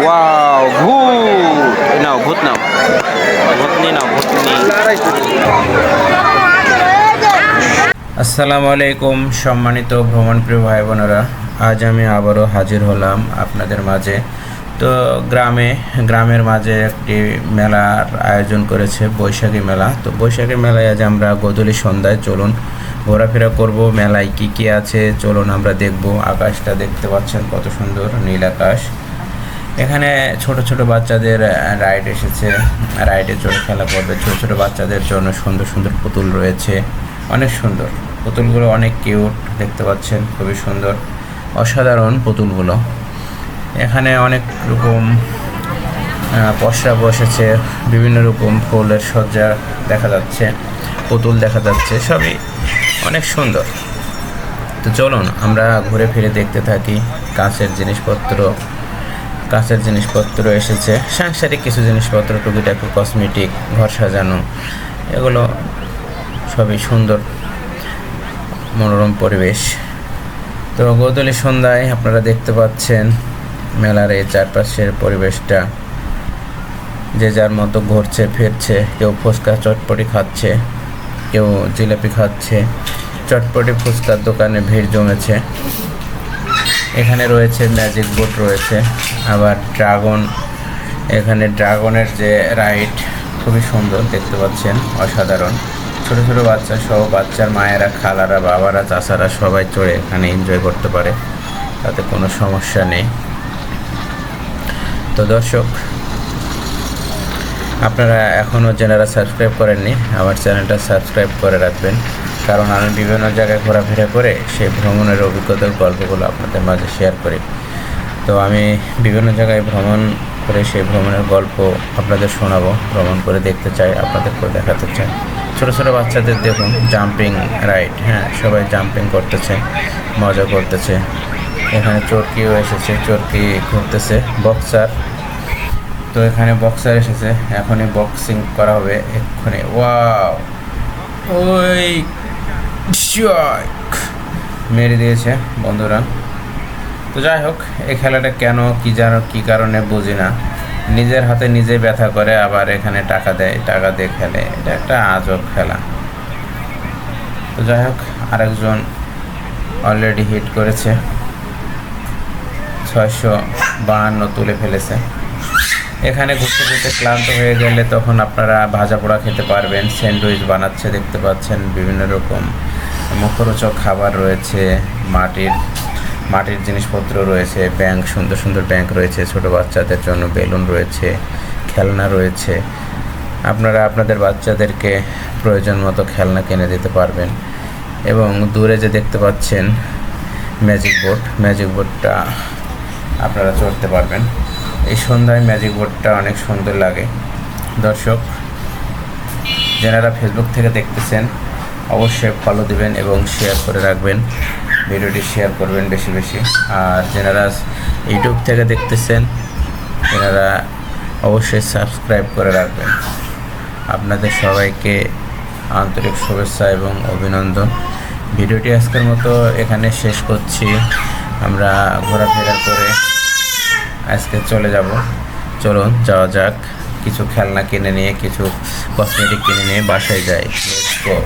Wow ভূত নাও, ভূত নাও, ভূতনি নাও, ভূতনি। আসসালামু আলাইকুম সম্মানিত ভ্রমণপ্রিয় ভাই বোনেরা, আজ আমি আবারও হাজির হলাম আপনাদের মাঝে। তো গ্রামের মাঝে একটি মেলার আয়োজন করেছে, বৈশাখী মেলা। তো বৈশাখী মেলায় আজ আমরা গোধূলি সন্ধ্যায় চলুন ঘোরাফেরা করব। মেলায় কি কি আছে চলুন আমরা দেখব। আকাশটা দেখতে পাচ্ছেন কত সুন্দর নীল আকাশ। এখানে ছোট ছোট বাচ্চাদের রাইড এসেছে, রাইডে চড়ে খেলা করবে। ছোট ছোট বাচ্চাদের জন্য সুন্দর সুন্দর পুতুল রয়েছে, অনেক সুন্দর পুতুলগুলো, অনেক কিউট দেখতে পাচ্ছেন, খুবই সুন্দর অসাধারণ পুতুলগুলো। এখানে অনেক রকম পসরা বসেছে, বিভিন্ন রকম ফুলের সজ্জা দেখা যাচ্ছে, পুতুল দেখা যাচ্ছে, সবই অনেক সুন্দর। তো চলুন আমরা ঘুরে ফিরে দেখতে থাকি। কাঁচের জিনিসপত্র এসেছে, সাংসারিক কিছু জিনিসপত্র, টুকিটাকি কসমেটিক, ঘর সাজানো, এগুলো সবই সুন্দর মনোরম পরিবেশ। তো গোধূলি সন্ধ্যায় আপনারা দেখতে পাচ্ছেন মেলার এই চারপাশের পরিবেশটা। যে যার মতো ঘুরছে ফিরছে, কেউ ফুচকা চটপটি খাচ্ছে, কেউ জিলাপি খাচ্ছে। চটপটি ফুচকার দোকানে ভিড় জমেছে। এখানে রয়েছে ম্যাজিক বোট রয়েছে, আবার এখানে ড্রাগনের যে রাইড খুবই সুন্দর দেখতে পাচ্ছেন, অসাধারণ। ছোট ছোট বাচ্চা সহ বাচ্চার মায়েরা, খালারা, বাবারা, চাচারা সবাই চড়ে এখানে এনজয় করতে পারে, তাতে কোনো সমস্যা নেই। তো দর্শক, আপনারা এখনও যারা সাবস্ক্রাইব করেননি আমার চ্যানেলটা সাবস্ক্রাইব করে রাখবেন, কারণ আমি বিভিন্ন জায়গায় ঘোরাফেরা করে সেই ভ্রমণের অভিজ্ঞতার গল্পগুলো আপনাদের মাঝে শেয়ার করি। তো আমি বিভিন্ন জায়গায় ভ্রমণ করে সেই ভ্রমণের গল্প আপনাদের শোনাবো, ভ্রমণ করে দেখতে চাই, আপনাদেরকেও দেখাতে চাই। ছোটো ছোটো বাচ্চাদের দেখুন জাম্পিং রাইড, হ্যাঁ সবাই জাম্পিং করতেছে, মজা করতেছে। এখানে চরকিও এসেছে, চরকি ঘুরতেছে, বক্সার। তো এখানে বক্সার এসেছে, এখনই বক্সিং করা হবে এক্ষুনি। ওয়াও, ওই মেরে দিয়েছে বন্ধুরা। তো যাই হোক, এই খেলাটা কেন কি কারণে বুঝি না, নিজের হাতে নিজে ব্যথা করে, আবার এখানে টাকা দেয়, টাকা দিয়ে খেলে। এটা একটা আজব খেলা। তো যাই হোক, আরেকজন অলরেডি হিট করেছে, 652 তুলে ফেলেছে। এখানে ঘুরতে ঘুরতে ক্লান্ত হয়ে গেলে তখন আপনারা ভাজা পোড়া খেতে পারবেন। স্যান্ডউইচ বানাচ্ছে দেখতে পাচ্ছেন, বিভিন্ন রকম মুখরোচক খাবার রয়েছে, মাটির জিনিসপত্র রয়েছে, ব্যাংক, সুন্দর সুন্দর ব্যাংক রয়েছে, ছোট বাচ্চাদের জন্য বেলুন রয়েছে, খেলনা রয়েছে। আপনারা আপনাদের বাচ্চাদেরকে প্রয়োজন মতো খেলনা কিনে দিতে পারবেন। এবং দূরে যে দেখতে পাচ্ছেন ম্যাজিক বোটটা আপনারা চড়তে পারবেন। এই সন্ধ্যায় ম্যাজিক বোটটা অনেক সুন্দর লাগে। দর্শক, যারা ফেসবুক থেকে দেখতেছেন অবশ্যই ফলো দিবেন এবং শেয়ার করে রাখবেন, ভিডিওটি শেয়ার করবেন বেশি বেশি। আর যারা ইউটিউব থেকে দেখতেছেন এনারা অবশ্যই সাবস্ক্রাইব করে রাখবেন। আপনাদের সবাইকে আন্তরিক শুভেচ্ছা এবং অভিনন্দন। ভিডিওটি আজকের মতো এখানে শেষ করছি। আমরা ঘোরাফেরা করে আজকে চলে যাব। চলুন যাওয়া যাক, কিছু খেলনা কিনে নিয়ে, কিছু কসমেটিক কিনে নিয়ে বাসায় যাই। Let's go.